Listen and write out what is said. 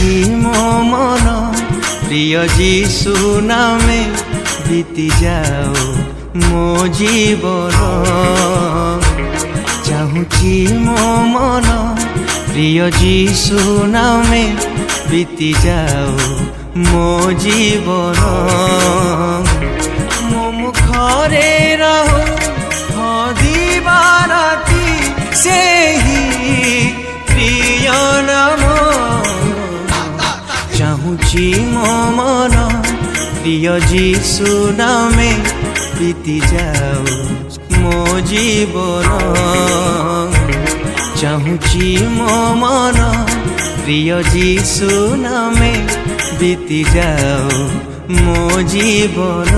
चाहूँगी मो मन प्रिय जीशु नामे बीती जाओ मो जीवन। चाहूँगी मो मन प्रिय जीशु नामे बीती जाओ मो जीवन। मो मुखरे रहो दिवाराती से ही प्रिय नाम। चाहूँगी मो मन प्रिय जीशु नामे बीती जाओ मो जीवन। चाहूँगी मो मन प्रिय जीशु नामे बीती जाओ मो जीवन।